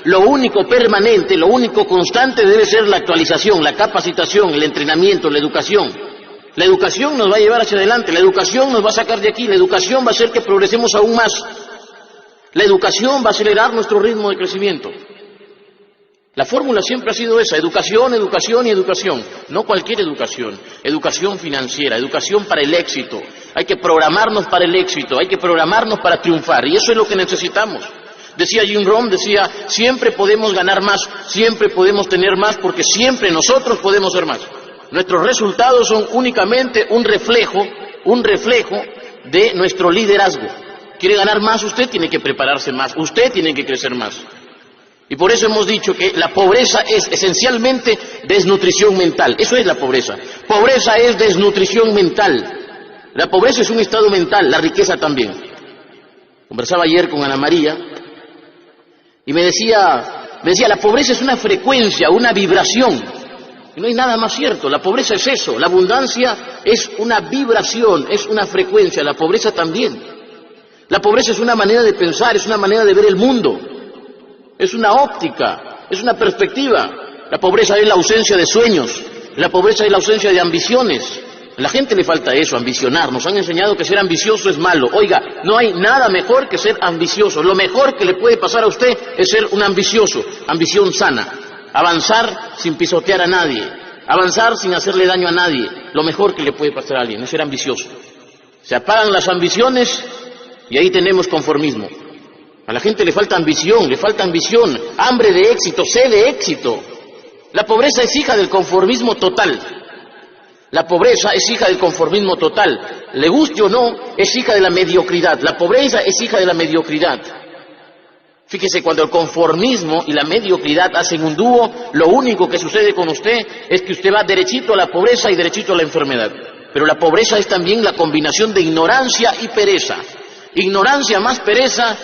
Lo único permanente, lo único constante debe ser la actualización, la capacitación, el entrenamiento, la educación. La educación nos va a llevar hacia adelante, la educación nos va a sacar de aquí, la educación va a hacer que progresemos aún más. La educación va a acelerar nuestro ritmo de crecimiento. La fórmula siempre ha sido esa, educación, educación y educación. No cualquier educación, educación financiera, educación para el éxito. Hay que programarnos para el éxito, hay que programarnos para triunfar, y eso es lo que necesitamos. Decía Jim Rohn, decía, siempre podemos ganar más, siempre podemos tener más, porque siempre nosotros podemos ser más. Nuestros resultados son únicamente un reflejo de nuestro liderazgo. ¿Quiere ganar más? Usted tiene que prepararse más, usted tiene que crecer más. Y por eso hemos dicho que la pobreza es esencialmente desnutrición mental. Eso es la pobreza. Pobreza es desnutrición mental. La pobreza es un estado mental, la riqueza también. Conversaba ayer con Ana María y me decía, la pobreza es una frecuencia, una vibración. Y no hay nada más cierto, la pobreza es eso, la abundancia es una vibración, es una frecuencia, la pobreza también. La pobreza es una manera de pensar, es una manera de ver el mundo. Es una óptica, es una perspectiva. La pobreza es la ausencia de sueños, la pobreza es la ausencia de ambiciones. A la gente le falta eso, ambicionar. Nos han enseñado que ser ambicioso es malo. Oiga, no hay nada mejor que ser ambicioso. Lo mejor que le puede pasar a usted es ser un ambicioso, ambición sana. Avanzar sin pisotear a nadie, avanzar sin hacerle daño a nadie. Lo mejor que le puede pasar a alguien es ser ambicioso. Se apagan las ambiciones y ahí tenemos conformismo. A la gente le falta ambición, hambre de éxito, sed de éxito. La pobreza es hija del conformismo total. La pobreza es hija del conformismo total. Le guste o no, es hija de la mediocridad. La pobreza es hija de la mediocridad. Fíjese, cuando el conformismo y la mediocridad hacen un dúo, lo único que sucede con usted es que usted va derechito a la pobreza y derechito a la enfermedad. Pero la pobreza es también la combinación de ignorancia y pereza. Ignorancia más pereza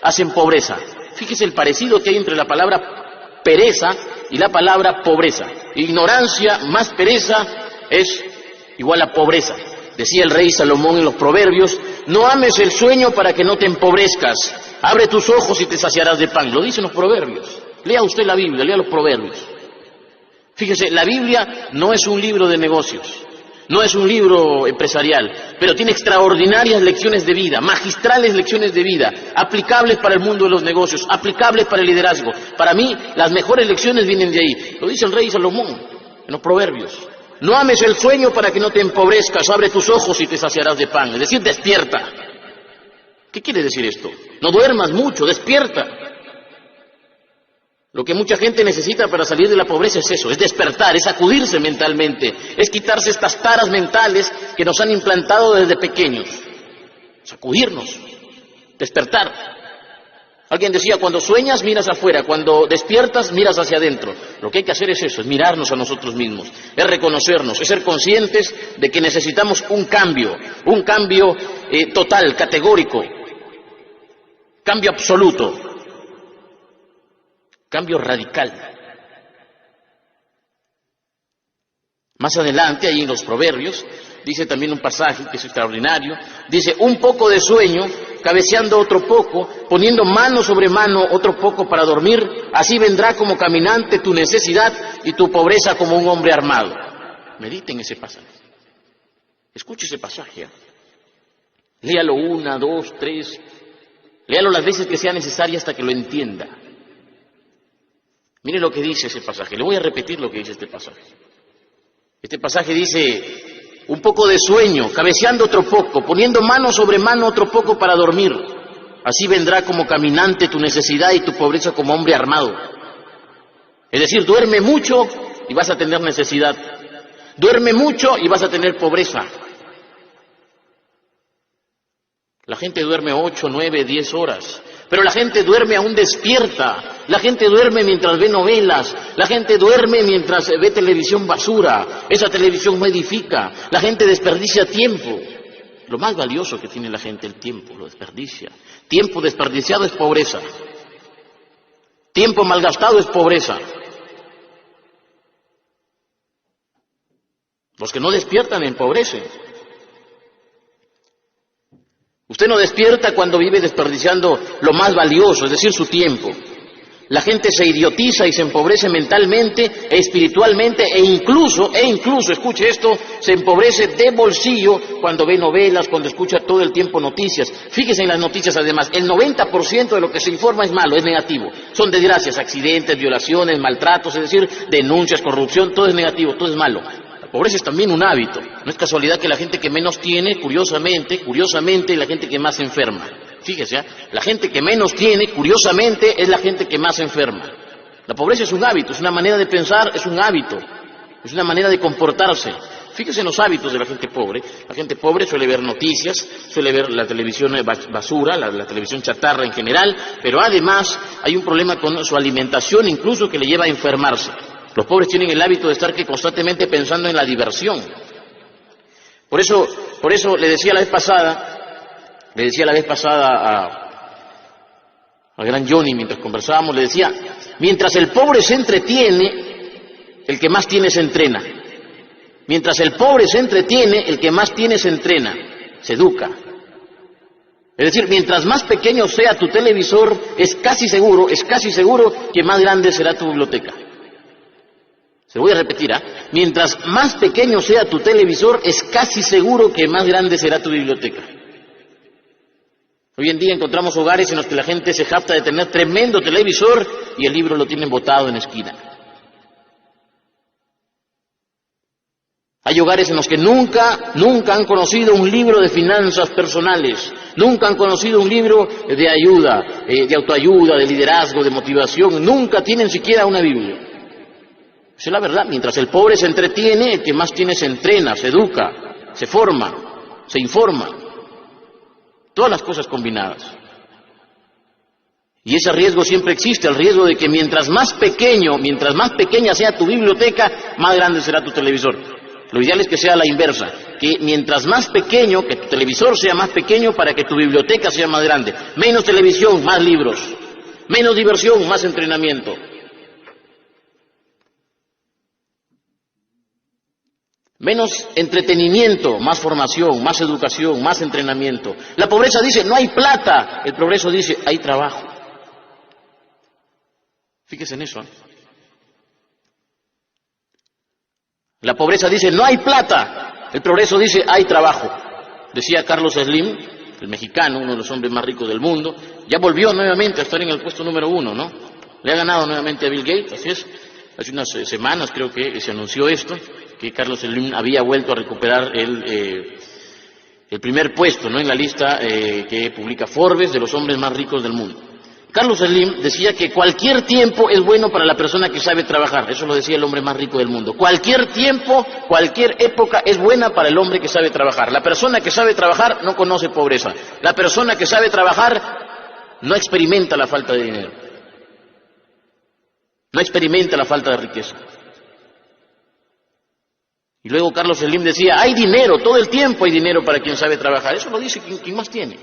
hacen pobreza. Fíjese el parecido que hay entre la palabra pereza y la palabra pobreza. Ignorancia más pereza es igual a pobreza. Decía el rey Salomón en los Proverbios, no ames el sueño para que no te empobrezcas. Abre tus ojos y te saciarás de pan. Lo dicen los Proverbios. Lea usted la Biblia, lea los Proverbios. Fíjese, la Biblia no es un libro de negocios. No es un libro empresarial, pero tiene extraordinarias lecciones de vida, magistrales lecciones de vida, aplicables para el mundo de los negocios, aplicables para el liderazgo. Para mí, las mejores lecciones vienen de ahí. Lo dice el rey Salomón en los Proverbios. No ames el sueño para que no te empobrezcas, abre tus ojos y te saciarás de pan. Es decir, despierta. ¿Qué quiere decir esto? No duermas mucho, despierta. Lo que mucha gente necesita para salir de la pobreza es eso, es despertar, es sacudirse mentalmente, es quitarse estas taras mentales que nos han implantado desde pequeños. Sacudirnos, despertar. Alguien decía, cuando sueñas miras afuera, cuando despiertas miras hacia adentro. Lo que hay que hacer es eso, es mirarnos a nosotros mismos, es reconocernos, es ser conscientes de que necesitamos un cambio total, categórico, cambio absoluto. Cambio radical. Más adelante, ahí en los Proverbios, dice también un pasaje que es extraordinario, dice, un poco de sueño, cabeceando otro poco, poniendo mano sobre mano otro poco para dormir, así vendrá como caminante tu necesidad y tu pobreza como un hombre armado. Mediten ese pasaje. Escuche ese pasaje. Léalo 1, 2, 3, léalo las veces que sea necesaria hasta que lo entienda. Mire lo que dice ese pasaje. Le voy a repetir lo que dice este pasaje. Este pasaje dice, un poco de sueño, cabeceando otro poco, poniendo mano sobre mano otro poco para dormir. Así vendrá como caminante tu necesidad y tu pobreza como hombre armado. Es decir, duerme mucho y vas a tener necesidad. Duerme mucho y vas a tener pobreza. La gente duerme 8, 9, 10 horas. Pero la gente duerme aún despierta, la gente duerme mientras ve novelas, la gente duerme mientras ve televisión basura, esa televisión no edifica, la gente desperdicia tiempo. Lo más valioso que tiene la gente, el tiempo, lo desperdicia. Tiempo desperdiciado es pobreza. Tiempo malgastado es pobreza. Los que no despiertan empobrecen. Usted no despierta cuando vive desperdiciando lo más valioso, es decir, su tiempo. La gente se idiotiza y se empobrece mentalmente, espiritualmente e incluso, escuche esto, se empobrece de bolsillo cuando ve novelas, cuando escucha todo el tiempo noticias. Fíjese en las noticias además, el 90% de lo que se informa es malo, es negativo. Son desgracias, accidentes, violaciones, maltratos, es decir, denuncias, corrupción, todo es negativo, todo es malo. La pobreza es también un hábito. No es casualidad que la gente que menos tiene, curiosamente, es la gente que más se enferma. Fíjese, la gente que menos tiene, curiosamente, es la gente que más se enferma. La pobreza es un hábito, es una manera de pensar, es un hábito, es una manera de comportarse. Fíjese en los hábitos de la gente pobre. La gente pobre suele ver noticias, suele ver la televisión basura, la televisión chatarra en general, pero además hay un problema con su alimentación, incluso que le lleva a enfermarse. Los pobres tienen el hábito de estar constantemente pensando en la diversión. Por eso le decía la vez pasada al gran Johnny, mientras conversábamos, le decía, mientras el pobre se entretiene, el que más tiene se entrena. Mientras el pobre se entretiene, el que más tiene se entrena, se educa. Es decir, mientras más pequeño sea tu televisor, es casi seguro que más grande será tu biblioteca. Se lo voy a repetir, mientras más pequeño sea tu televisor, es casi seguro que más grande será tu biblioteca. Hoy en día encontramos hogares en los que la gente se jacta de tener tremendo televisor y el libro lo tienen botado en la esquina. Hay hogares en los que nunca han conocido un libro de finanzas personales, nunca han conocido un libro de ayuda, de autoayuda, de liderazgo, de motivación, nunca tienen siquiera una Biblia. Esa es la verdad. Mientras el pobre se entretiene, el que más tiene se entrena, se educa, se forma, se informa. Todas las cosas combinadas. Y ese riesgo siempre existe, el riesgo de que mientras más pequeña sea tu biblioteca, más grande será tu televisor. Lo ideal es que sea la inversa, que mientras más pequeño, que tu televisor sea más pequeño para que tu biblioteca sea más grande. Menos televisión, más libros. Menos diversión, más entrenamiento. Menos entretenimiento, más formación, más educación, más entrenamiento. La pobreza dice, no hay plata. El progreso dice, hay trabajo. Fíjese en eso. La pobreza dice, no hay plata. El progreso dice, hay trabajo. Decía Carlos Slim, el mexicano, uno de los hombres más ricos del mundo, ya volvió nuevamente a estar en el puesto número 1, ¿no? Le ha ganado nuevamente a Bill Gates, así es. Hace unas semanas creo que se anunció esto, que Carlos Slim había vuelto a recuperar el primer puesto, ¿no?, en la lista que publica Forbes de los hombres más ricos del mundo. Carlos Slim decía que cualquier tiempo es bueno para la persona que sabe trabajar. Eso lo decía el hombre más rico del mundo. Cualquier tiempo, cualquier época es buena para el hombre que sabe trabajar. La persona que sabe trabajar no conoce pobreza. La persona que sabe trabajar no experimenta la falta de dinero. No experimenta la falta de riqueza. Y luego Carlos Slim decía, hay dinero, todo el tiempo hay dinero para quien sabe trabajar. Eso lo dice quien más tiene.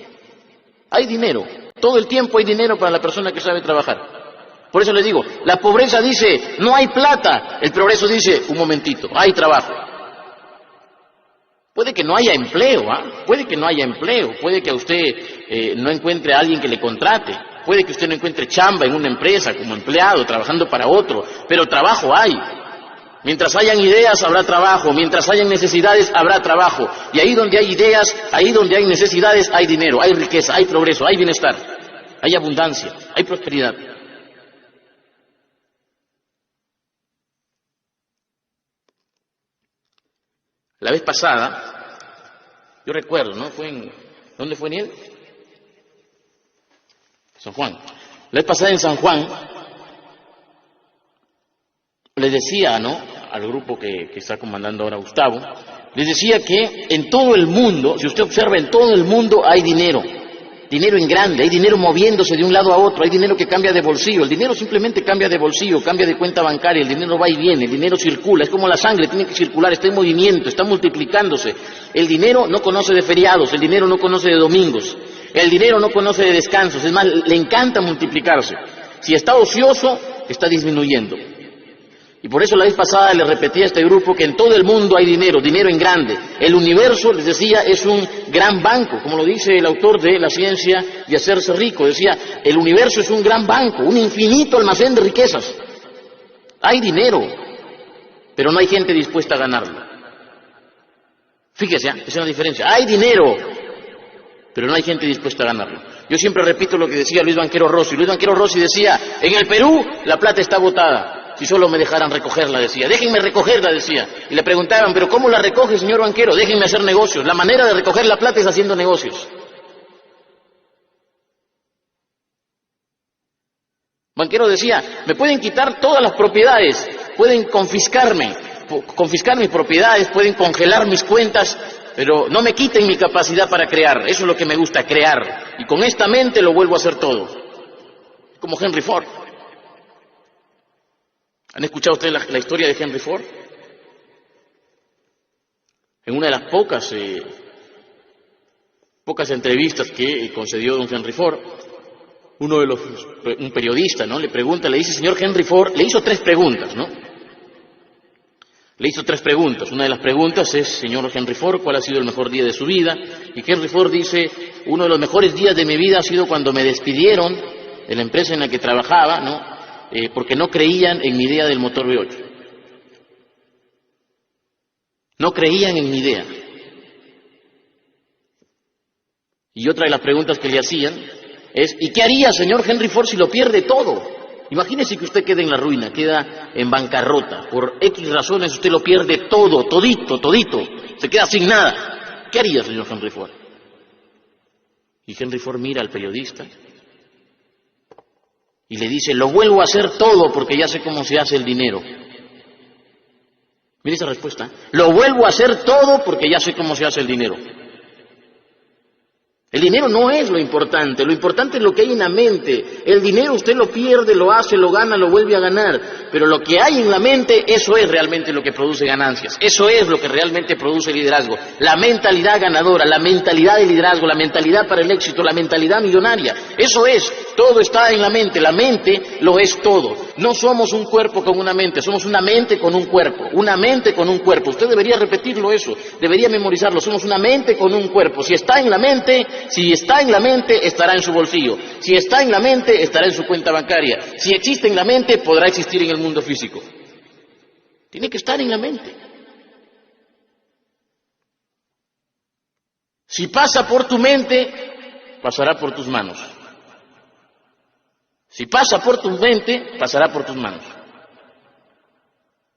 Hay dinero, todo el tiempo hay dinero para la persona que sabe trabajar. Por eso les digo, la pobreza dice, no hay plata. El progreso dice, un momentito, hay trabajo. Puede que no haya empleo, puede que no haya empleo, puede que a usted no encuentre a alguien que le contrate, puede que usted no encuentre chamba en una empresa como empleado, trabajando para otro, pero trabajo hay. Mientras hayan ideas, habrá trabajo. Mientras hayan necesidades, habrá trabajo. Y ahí donde hay ideas, ahí donde hay necesidades, hay dinero, hay riqueza, hay progreso, hay bienestar, hay abundancia, hay prosperidad. La vez pasada, yo recuerdo, ¿no? ¿Dónde fue Niel? San Juan. La vez pasada en San Juan, les decía, ¿no?, al grupo que está comandando ahora Gustavo, les decía que en todo el mundo, si usted observa, en todo el mundo hay dinero. Dinero en grande, hay dinero moviéndose de un lado a otro, hay dinero que cambia de bolsillo, el dinero simplemente cambia de bolsillo, cambia de cuenta bancaria, el dinero va y viene, el dinero circula, es como la sangre, tiene que circular, está en movimiento, está multiplicándose. El dinero no conoce de feriados, el dinero no conoce de domingos, el dinero no conoce de descansos, es más, le encanta multiplicarse. Si está ocioso, está disminuyendo. Y por eso la vez pasada le repetí a este grupo que en todo el mundo hay dinero, dinero en grande. El universo, les decía, es un gran banco, como lo dice el autor de La ciencia de hacerse rico. Decía, el universo es un gran banco, un infinito almacén de riquezas. Hay dinero, pero no hay gente dispuesta a ganarlo. Fíjese, esa es la diferencia. Hay dinero, pero no hay gente dispuesta a ganarlo. Yo siempre repito lo que decía Luis Banquero Rossi. Luis Banquero Rossi decía, en el Perú la plata está botada. Si solo me dejaran recogerla, decía. Déjenme recogerla, decía. Y le preguntaban, ¿pero cómo la recoge, señor banquero? Déjenme hacer negocios. La manera de recoger la plata es haciendo negocios. Banquero decía, me pueden quitar todas las propiedades, pueden confiscar mis propiedades, pueden congelar mis cuentas, pero no me quiten mi capacidad para crear. Eso es lo que me gusta, crear. Y con esta mente lo vuelvo a hacer todo. Como Henry Ford. ¿Han escuchado ustedes la historia de Henry Ford? En una de las pocas entrevistas que concedió don Henry Ford, un periodista, ¿no? Le pregunta, le dice, señor Henry Ford, le hizo 3 preguntas, ¿no? Le hizo 3 preguntas. Una de las preguntas es, señor Henry Ford, ¿cuál ha sido el mejor día de su vida? Y Henry Ford dice, uno de los mejores días de mi vida ha sido cuando me despidieron de la empresa en la que trabajaba, ¿no? Porque no creían en mi idea del motor V8. No creían en mi idea. Y otra de las preguntas que le hacían es, ¿y qué haría, señor Henry Ford, si lo pierde todo? Imagínese que usted queda en la ruina, queda en bancarrota. Por X razones usted lo pierde todo, todito. Se queda sin nada. ¿Qué haría, señor Henry Ford? Y Henry Ford mira al periodista y le dice, lo vuelvo a hacer todo porque ya sé cómo se hace el dinero. Mire esa respuesta. Lo vuelvo a hacer todo porque ya sé cómo se hace el dinero. El dinero no es lo importante es lo que hay en la mente. El dinero usted lo pierde, lo hace, lo gana, lo vuelve a ganar. Pero lo que hay en la mente, eso es realmente lo que produce ganancias. Eso es lo que realmente produce liderazgo. La mentalidad ganadora, la mentalidad de liderazgo, la mentalidad para el éxito, la mentalidad millonaria. Eso es, todo está en la mente lo es todo. No somos un cuerpo con una mente, somos una mente con un cuerpo. Una mente con un cuerpo. Usted debería repetirlo eso, debería memorizarlo. Somos una mente con un cuerpo. Si está en la mente, estará en su bolsillo. Si está en la mente, estará en su cuenta bancaria. Si existe en la mente, podrá existir en el mundo físico. Tiene que estar en la mente. Si pasa por tu mente, pasará por tus manos. Si pasa por tu mente, pasará por tus manos.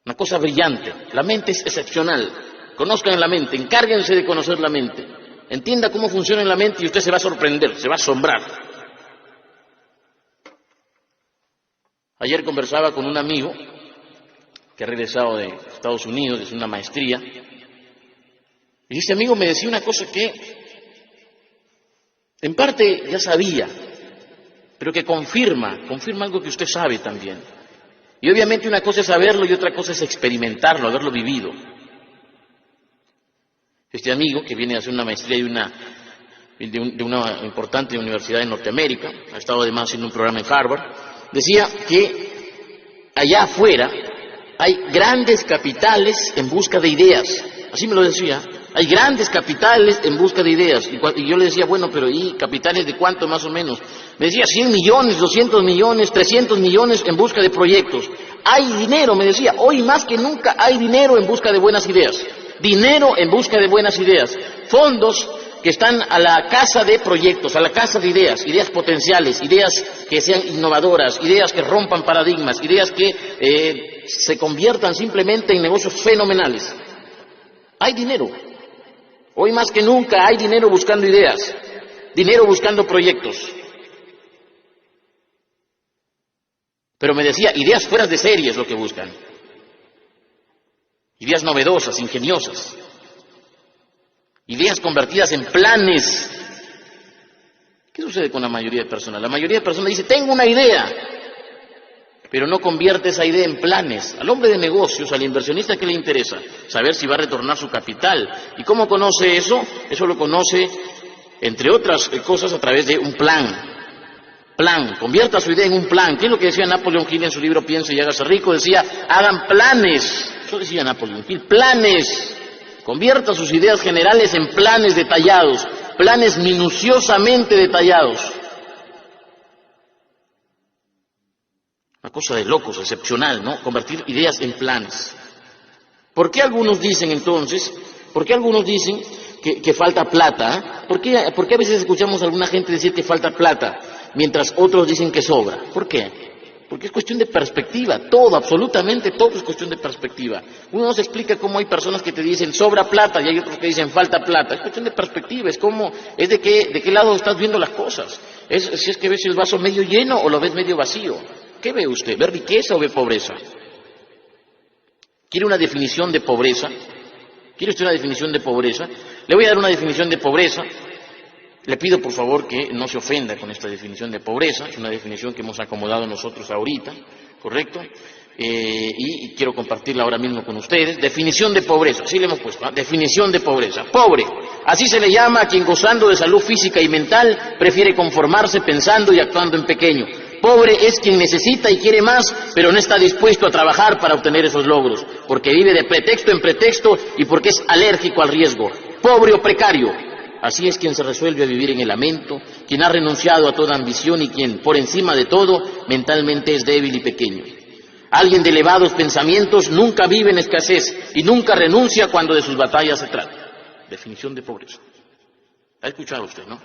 Una cosa brillante. La mente es excepcional. Conozcan la mente, encárguense de conocer la mente. Entienda cómo funciona en la mente y usted se va a sorprender, se va a asombrar. Ayer conversaba con un amigo que ha regresado de Estados Unidos, es una maestría, y este amigo me decía una cosa que en parte ya sabía, pero que confirma algo que usted sabe también. Y obviamente una cosa es saberlo y otra cosa es experimentarlo, haberlo vivido. Este amigo, que viene a hacer una maestría de una importante universidad en Norteamérica, ha estado además haciendo un programa en Harvard, decía que allá afuera hay grandes capitales en busca de ideas. Así me lo decía. Hay grandes capitales en busca de ideas. Y yo le decía, bueno, pero ¿y capitales de cuánto más o menos? Me decía 100 millones, 200 millones, 300 millones en busca de proyectos. Hay dinero, me decía, hoy más que nunca hay dinero en busca de buenas ideas. Dinero en busca de buenas ideas. Fondos que están a la casa de proyectos, a la casa de ideas, ideas potenciales, ideas que sean innovadoras, ideas que rompan paradigmas, ideas que se conviertan simplemente en negocios fenomenales. Hay dinero. Hoy más que nunca hay dinero buscando ideas, dinero buscando proyectos. Pero me decía, ideas fuera de serie es lo que buscan. Ideas novedosas, ingeniosas. Ideas convertidas en planes. ¿Qué sucede con la mayoría de personas? La mayoría de personas dice, tengo una idea, pero no convierte esa idea en planes. Al hombre de negocios, al inversionista, ¿qué le interesa? Saber si va a retornar su capital. ¿Y cómo conoce eso? Eso lo conoce, entre otras cosas, a través de un plan. Plan, convierta su idea en un plan. ¿Qué es lo que decía Napoleón Hill en su libro Piense y hágase rico? Decía, hagan planes. Eso decía Napoleón Hill, planes. Convierta sus ideas generales en planes detallados, planes minuciosamente detallados. Una cosa de locos, excepcional, ¿no? Convertir ideas en planes. ¿Por qué algunos dicen entonces, que falta plata? ¿Por qué a veces escuchamos a alguna gente decir que falta plata, mientras otros dicen que sobra? ¿Por qué? Porque es cuestión de perspectiva, todo, absolutamente todo es cuestión de perspectiva. Uno nos explica cómo hay personas que te dicen sobra plata y hay otros que dicen falta plata. Es cuestión de perspectiva, es de qué lado estás viendo las cosas. Si es que ves el vaso medio lleno o lo ves medio vacío. ¿Qué ve usted? ¿Ve riqueza o ve pobreza? ¿Quiere una definición de pobreza? ¿Quiere usted una definición de pobreza? Le voy a dar una definición de pobreza. Le pido por favor que no se ofenda con esta definición de pobreza. Es una definición que hemos acomodado nosotros ahorita, ¿correcto? Y quiero compartirla ahora mismo con ustedes. Definición de pobreza, así le hemos puesto, ¿eh? Definición de pobreza. Pobre, así se le llama a quien gozando de salud física y mental prefiere conformarse pensando y actuando en pequeño. Pobre es quien necesita y quiere más, pero no está dispuesto a trabajar para obtener esos logros, porque vive de pretexto en pretexto y porque es alérgico al riesgo. Pobre o precario, así es quien se resuelve a vivir en el lamento, quien ha renunciado a toda ambición y quien, por encima de todo, mentalmente es débil y pequeño. Alguien de elevados pensamientos nunca vive en escasez y nunca renuncia cuando de sus batallas se trata. Definición de pobreza. ¿Ha escuchado usted, no?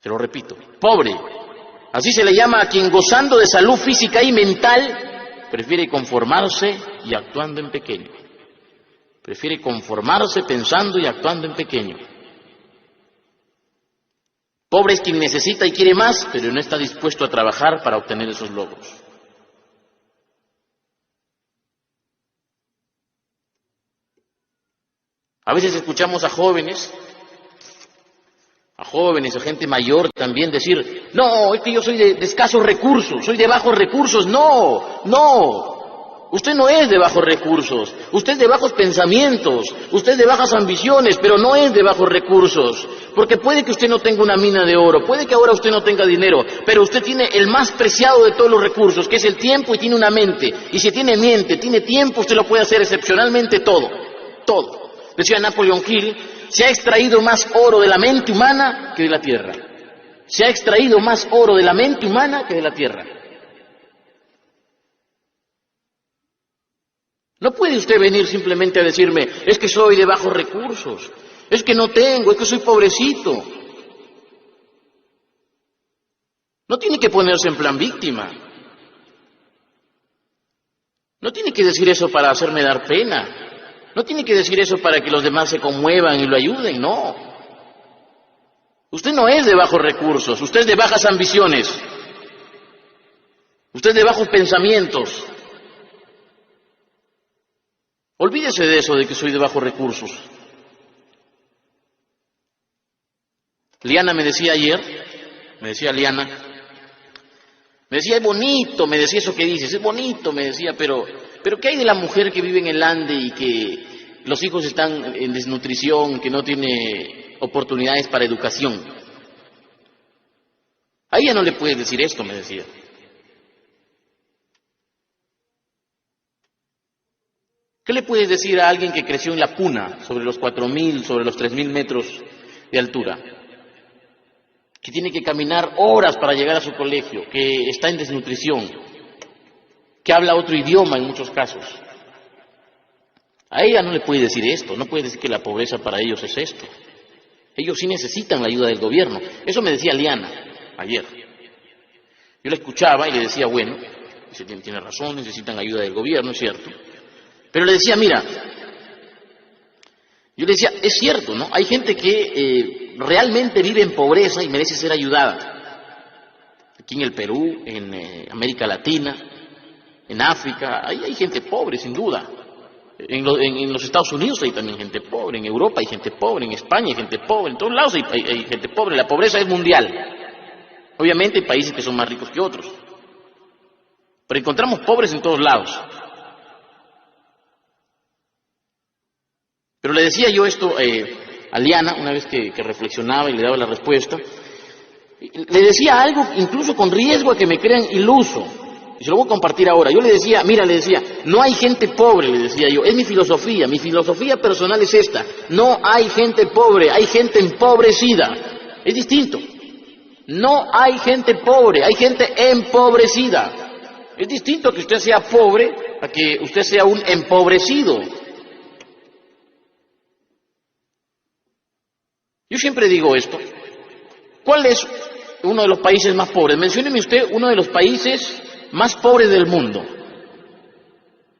Se lo repito, pobre, así se le llama a quien gozando de salud física y mental prefiere conformarse y actuando en pequeño. Prefiere conformarse pensando y actuando en pequeño. Pobre es quien necesita y quiere más, pero no está dispuesto a trabajar para obtener esos logros. A veces escuchamos a jóvenes, a gente mayor también decir, no, es que yo soy de escasos recursos, soy de bajos recursos. No, usted no es de bajos recursos, usted es de bajos pensamientos, usted es de bajas ambiciones, pero no es de bajos recursos, porque puede que usted no tenga una mina de oro, puede que ahora usted no tenga dinero, pero usted tiene el más preciado de todos los recursos, que es el tiempo, y tiene una mente, y si tiene mente, tiene tiempo, usted lo puede hacer excepcionalmente todo. Decía Napoleón Hill, se ha extraído más oro de la mente humana que de la tierra. Se ha extraído más oro de la mente humana que de la tierra. No puede usted venir simplemente a decirme, es que soy de bajos recursos, es que no tengo, es que soy pobrecito. No tiene que ponerse en plan víctima. No tiene que decir eso para hacerme dar pena. No tiene que decir eso para que los demás se conmuevan y lo ayuden, no. Usted no es de bajos recursos, usted es de bajas ambiciones. Usted es de bajos pensamientos. Olvídese de eso de que soy de bajos recursos. Liana me decía ayer, es bonito, me decía eso que dices, es bonito, me decía, pero ¿qué hay de la mujer que vive en el Ande y que los hijos están en desnutrición, que no tiene oportunidades para educación? A ella no le puedes decir esto, me decía. ¿Qué le puedes decir a alguien que creció en la Puna, sobre los 4.000, sobre los 3.000 metros de altura? Que tiene que caminar horas para llegar a su colegio, que está en desnutrición, que habla otro idioma en muchos casos. A ella no le puede decir esto, no puede decir que la pobreza para ellos es esto. Ellos sí necesitan la ayuda del gobierno. Eso me decía Liana ayer. Yo la escuchaba y le decía, bueno, tiene razón, necesitan ayuda del gobierno, es cierto. Pero le decía, mira, yo le decía, es cierto, ¿no? Hay gente que realmente vive en pobreza y merece ser ayudada. Aquí en el Perú, en América Latina, en África, hay gente pobre, sin duda. En los Estados Unidos hay también gente pobre, en Europa hay gente pobre, en España hay gente pobre, en todos lados hay gente pobre. La pobreza es mundial. Obviamente hay países que son más ricos que otros, pero encontramos pobres en todos lados. Pero le decía yo esto a Liana, una vez que reflexionaba y le daba la respuesta, le decía algo incluso con riesgo a que me crean iluso, y se lo voy a compartir ahora. Yo le decía, mira, le decía, no hay gente pobre, le decía yo, es mi filosofía personal es esta, no hay gente pobre, hay gente empobrecida, es distinto. No hay gente pobre, hay gente empobrecida. Es distinto que usted sea pobre a que usted sea un empobrecido. Yo siempre digo esto. ¿Cuál es uno de los países más pobres? Mencióneme usted uno de los países más pobres del mundo.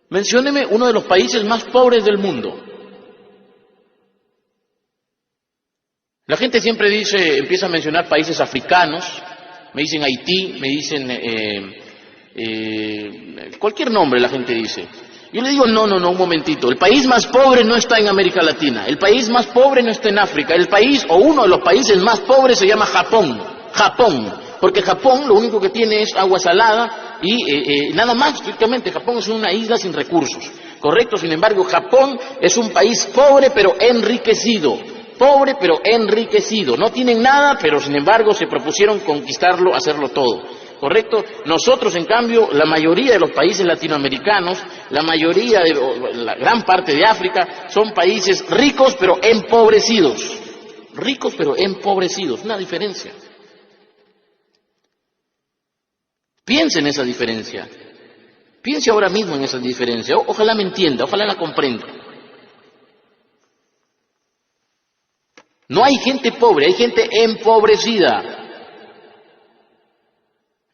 Mencióneme uno de los países más pobres del mundo. La gente siempre dice, empieza a mencionar países africanos, me dicen Haití, me dicen cualquier nombre la gente dice. Yo le digo, no, un momentito, el país más pobre no está en América Latina, el país más pobre no está en África, el país o uno de los países más pobres se llama Japón, porque Japón lo único que tiene es agua salada y nada más, estrictamente, Japón es una isla sin recursos, correcto, sin embargo, Japón es un país pobre pero enriquecido. Pobre pero enriquecido, no tienen nada, pero sin embargo se propusieron conquistarlo, hacerlo todo, ¿correcto? Nosotros, en cambio, la mayoría de los países latinoamericanos, la gran parte de África, son países ricos pero empobrecidos, una diferencia. Piense en esa diferencia, piense ahora mismo en esa diferencia, ojalá me entienda, ojalá la comprenda. No hay gente pobre, hay gente empobrecida.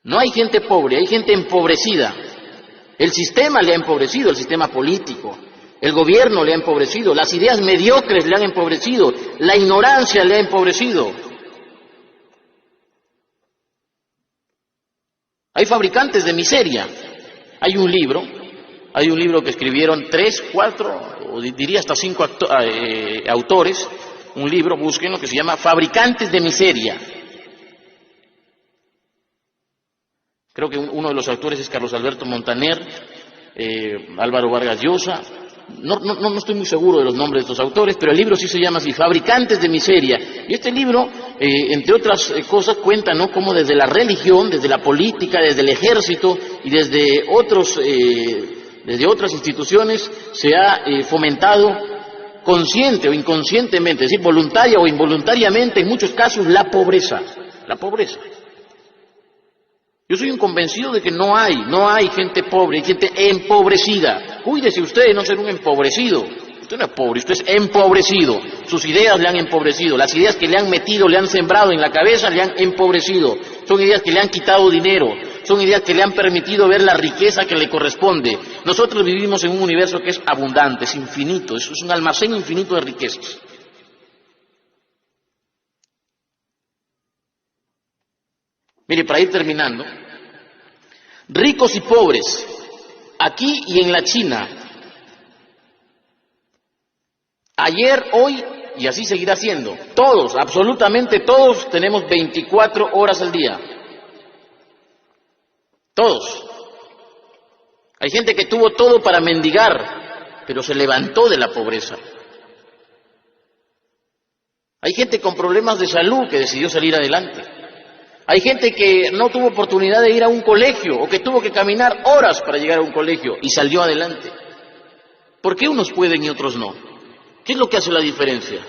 No hay gente pobre, hay gente empobrecida. El sistema le ha empobrecido, el sistema político. El gobierno le ha empobrecido, las ideas mediocres le han empobrecido, la ignorancia le ha empobrecido. Hay fabricantes de miseria. Hay un libro que escribieron 3, 4, o diría hasta 5 autores. Un libro, búsquenlo, que se llama Fabricantes de Miseria. Creo que uno de los autores es Carlos Alberto Montaner, Álvaro Vargas Llosa. No estoy muy seguro de los nombres de estos autores, pero el libro sí se llama así, Fabricantes de Miseria. Y este libro, entre otras cosas, cuenta, ¿no?, cómo desde la religión, desde la política, desde el ejército y desde otras instituciones se ha fomentado consciente o inconscientemente, es decir, voluntaria o involuntariamente, en muchos casos, la pobreza. Yo soy un convencido de que no hay gente pobre, hay gente empobrecida. Cuídese usted de no ser un empobrecido. Usted no es pobre, usted es empobrecido. Sus ideas le han empobrecido, las ideas que le han metido, le han sembrado en la cabeza, le han empobrecido. Son ideas que le han quitado dinero, son ideas que le han permitido ver la riqueza que le corresponde. Nosotros vivimos en un universo que es abundante, es infinito, es un almacén infinito de riquezas. Mire, para ir terminando, ricos y pobres, aquí y en la China, ayer, hoy, y así seguirá siendo, todos, absolutamente todos, tenemos 24 horas al día. Todos. Hay gente que tuvo todo para mendigar, pero se levantó de la pobreza. Hay gente con problemas de salud que decidió salir adelante. Hay gente que no tuvo oportunidad de ir a un colegio o que tuvo que caminar horas para llegar a un colegio y salió adelante. ¿Por qué unos pueden y otros no? ¿Qué es lo que hace la diferencia?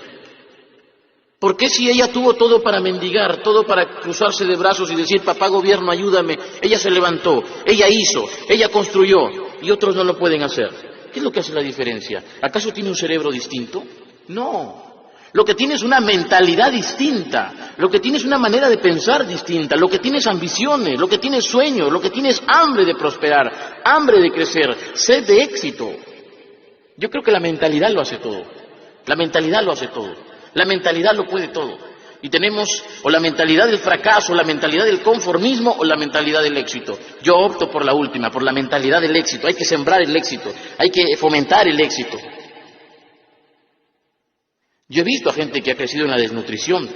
¿Por qué si ella tuvo todo para mendigar, todo para cruzarse de brazos y decir, papá gobierno, ayúdame, ella se levantó, ella hizo, ella construyó, y otros no lo pueden hacer? ¿Qué es lo que hace la diferencia? ¿Acaso tiene un cerebro distinto? No. Lo que tiene es una mentalidad distinta, lo que tiene es una manera de pensar distinta, lo que tiene es ambiciones, lo que tiene es sueños, lo que tiene es hambre de prosperar, hambre de crecer, sed de éxito. Yo creo que la mentalidad lo hace todo, la mentalidad lo hace todo. La mentalidad lo puede todo. Y tenemos o la mentalidad del fracaso, la mentalidad del conformismo o la mentalidad del éxito. Yo opto por la última, por la mentalidad del éxito. Hay que sembrar el éxito, hay que fomentar el éxito. Yo he visto a gente que ha crecido en la desnutrición,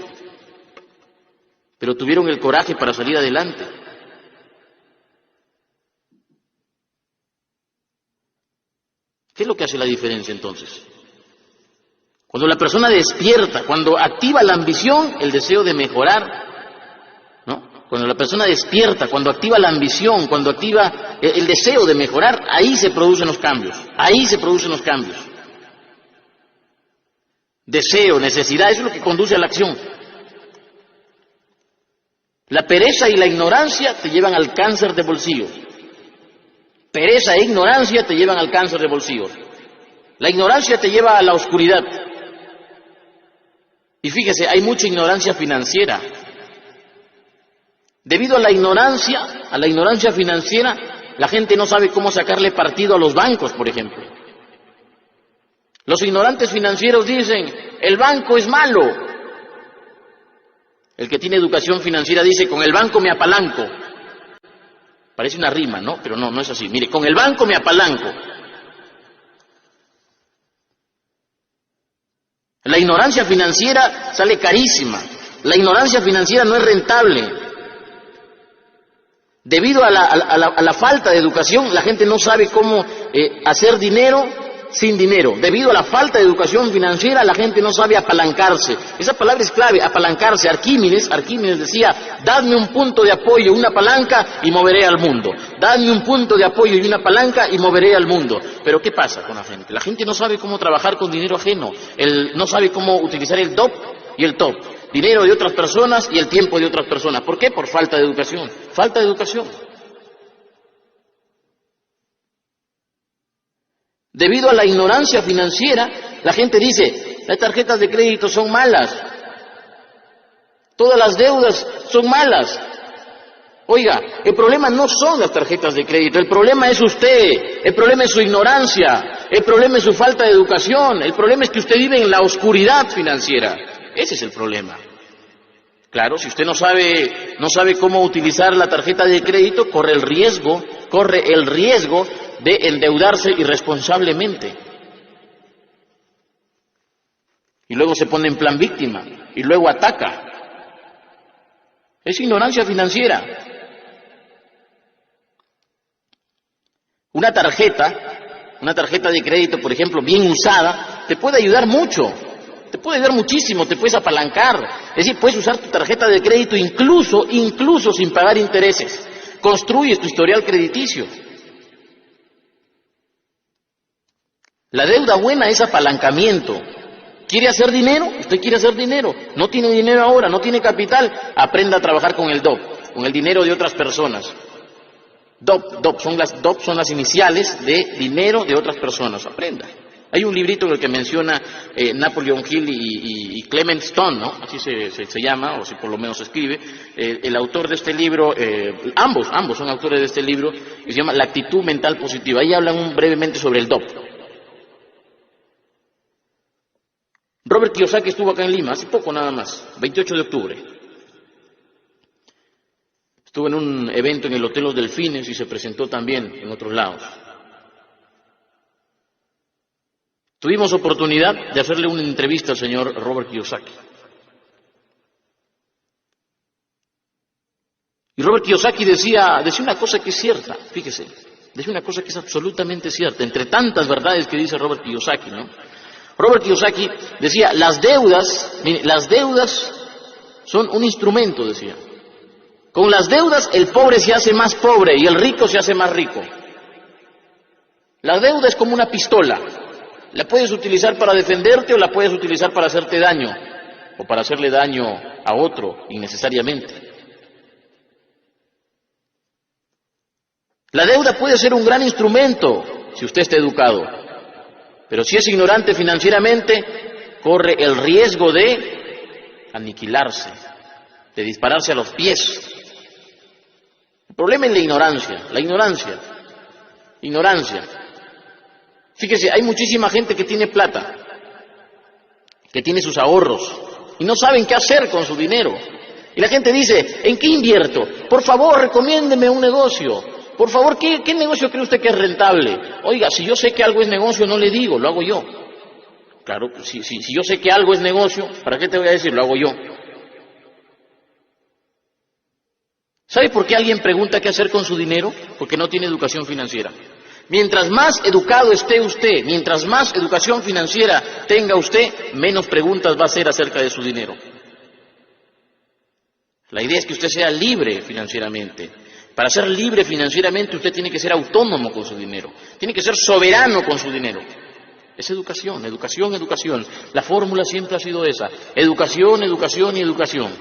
pero tuvieron el coraje para salir adelante. ¿Qué es lo que hace la diferencia entonces? Cuando la persona despierta, cuando activa la ambición, el deseo de mejorar, ¿no? Cuando la persona despierta, cuando activa la ambición, cuando activa el deseo de mejorar, ahí se producen los cambios, ahí se producen los cambios. Deseo, necesidad, eso es lo que conduce a la acción. La pereza y la ignorancia te llevan al cáncer de bolsillo. Pereza e ignorancia te llevan al cáncer de bolsillo. La ignorancia te lleva a la oscuridad. Y fíjese, hay mucha ignorancia financiera. Debido a la ignorancia financiera, la gente no sabe cómo sacarle partido a los bancos, por ejemplo. Los ignorantes financieros dicen, el banco es malo. El que tiene educación financiera dice, con el banco me apalanco. Parece una rima, ¿no? Pero no es así. Mire, con el banco me apalanco. La ignorancia financiera sale carísima. La ignorancia financiera no es rentable. Debido a la falta de educación, la gente no sabe cómo hacer dinero sin dinero. Debido a la falta de educación financiera, la gente no sabe apalancarse. Esa palabra es clave, apalancarse. Arquímedes decía, dadme un punto de apoyo, una palanca y moveré al mundo. Dadme un punto de apoyo y una palanca y moveré al mundo. Pero ¿qué pasa con la gente? La gente no sabe cómo trabajar con dinero ajeno. No sabe cómo utilizar el DOP y el TOP. Dinero de otras personas y el tiempo de otras personas. ¿Por qué? Por falta de educación. Falta de educación. Debido a la ignorancia financiera, la gente dice, las tarjetas de crédito son malas. Todas las deudas son malas. Oiga, el problema no son las tarjetas de crédito, el problema es usted, el problema es su ignorancia, el problema es su falta de educación, el problema es que usted vive en la oscuridad financiera. Ese es el problema. Claro, si usted no sabe cómo utilizar la tarjeta de crédito, corre el riesgo de endeudarse irresponsablemente. Y luego se pone en plan víctima, y luego ataca. Es ignorancia financiera. Una tarjeta de crédito, por ejemplo, bien usada, te puede ayudar mucho. Te puede ayudar muchísimo, te puedes apalancar. Es decir, puedes usar tu tarjeta de crédito incluso sin pagar intereses. Construyes tu historial crediticio. La deuda buena es apalancamiento. ¿Quiere hacer dinero? Usted quiere hacer dinero. No tiene dinero ahora, no tiene capital. Aprenda a trabajar con el DOP, con el dinero de otras personas. DOP son las iniciales de dinero de otras personas. Aprenda. Hay un librito en el que menciona Napoleon Hill y Clement Stone, ¿no? Así se llama, o si por lo menos se escribe. El autor de este libro, ambos son autores de este libro, que se llama La actitud mental positiva. Ahí hablan brevemente sobre el DOP. Robert Kiyosaki estuvo acá en Lima, hace poco nada más, 28 de octubre. Estuvo en un evento en el Hotel Los Delfines y se presentó también en otros lados. Tuvimos oportunidad de hacerle una entrevista al señor Robert Kiyosaki. Y Robert Kiyosaki decía una cosa que es cierta, fíjese, decía una cosa que es absolutamente cierta, entre tantas verdades que dice Robert Kiyosaki, ¿no? Robert Kiyosaki decía, las deudas son un instrumento, decía. Con las deudas el pobre se hace más pobre y el rico se hace más rico. La deuda es como una pistola. La puedes utilizar para defenderte o la puedes utilizar para hacerte daño o para hacerle daño a otro innecesariamente. La deuda puede ser un gran instrumento si usted está educado, pero si es ignorante financieramente, corre el riesgo de aniquilarse, de dispararse a los pies. El problema es la ignorancia. Fíjese, hay muchísima gente que tiene plata, que tiene sus ahorros, y no saben qué hacer con su dinero. Y la gente dice, ¿en qué invierto? Por favor, recomiéndeme un negocio. Por favor, ¿qué negocio cree usted que es rentable? Oiga, si yo sé que algo es negocio, no le digo, lo hago yo. Claro, si yo sé que algo es negocio, ¿para qué te voy a decir? Lo hago yo. ¿Sabe por qué alguien pregunta qué hacer con su dinero? Porque no tiene educación financiera. Mientras más educado esté usted, mientras más educación financiera tenga usted, menos preguntas va a hacer acerca de su dinero. La idea es que usted sea libre financieramente. Para ser libre financieramente usted tiene que ser autónomo con su dinero, tiene que ser soberano con su dinero. Es educación, educación, educación. La fórmula siempre ha sido esa: educación, educación y educación.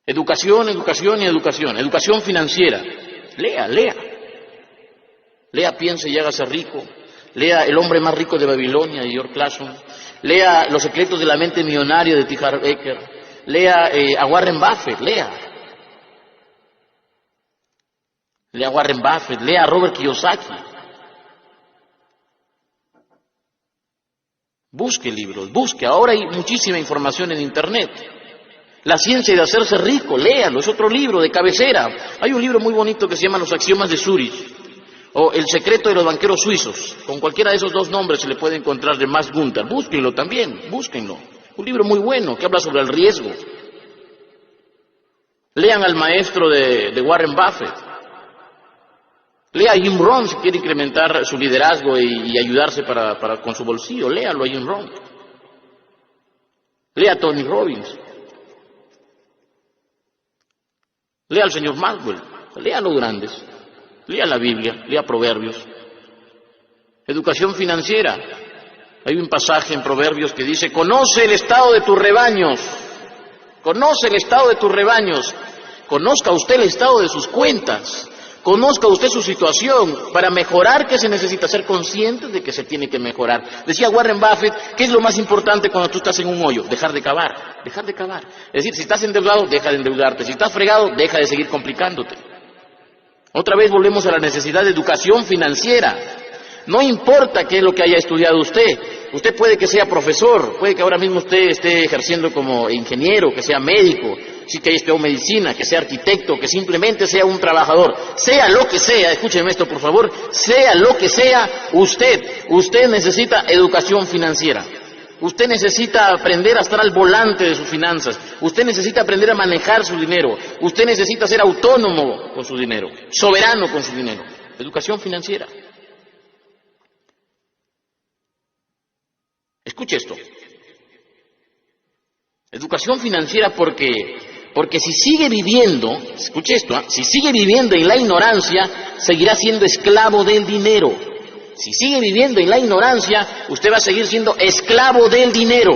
Educación, educación y educación. Educación financiera. Lea, lea. Lea Piense y hágase rico. Lea El hombre más rico de Babilonia de George Clason. Lea Los secretos de la mente millonaria de T. Harv Eker. Lea a Warren Buffett, lea. Lea a Warren Buffett, lea a Robert Kiyosaki. Busque libros, busque. Ahora hay muchísima información en Internet. La ciencia de hacerse rico, léalo, es otro libro de cabecera. Hay un libro muy bonito que se llama Los axiomas de Zurich, o El secreto de los banqueros suizos. Con cualquiera de esos dos nombres se le puede encontrar, de Max Gunther. Búsquenlo también, búsquenlo. Un libro muy bueno que habla sobre el riesgo. Lean al maestro de Warren Buffett. Lea a Jim Rohn si quiere incrementar su liderazgo y ayudarse con su bolsillo. Léalo a Jim Rohn. Lea a Tony Robbins. Lea al señor Maxwell. Lea a los grandes. Lea la Biblia. Lea Proverbios. Educación financiera. Hay un pasaje en Proverbios que dice: conoce el estado de tus rebaños. Conoce el estado de tus rebaños. Conozca usted el estado de sus cuentas. Conozca usted su situación. Para mejorar, ¿qué se necesita? Ser consciente de que se tiene que mejorar. Decía Warren Buffett, ¿qué es lo más importante cuando tú estás en un hoyo? Dejar de cavar, dejar de cavar. Es decir, si estás endeudado, deja de endeudarte. Si estás fregado, deja de seguir complicándote. Otra vez volvemos a la necesidad de educación financiera. No importa qué es lo que haya estudiado usted. Usted puede que sea profesor, puede que ahora mismo usted esté ejerciendo como ingeniero, que sea médico, sí que haya estudiado medicina, que sea arquitecto, que simplemente sea un trabajador. Sea lo que sea, escúcheme esto por favor, sea lo que sea, usted necesita educación financiera. Usted necesita aprender a estar al volante de sus finanzas. Usted necesita aprender a manejar su dinero. Usted necesita ser autónomo con su dinero, soberano con su dinero. Educación financiera. Escuche esto. Educación financiera porque si sigue viviendo, escuche esto, si sigue viviendo en la ignorancia, seguirá siendo esclavo del dinero. Si sigue viviendo en la ignorancia, usted va a seguir siendo esclavo del dinero.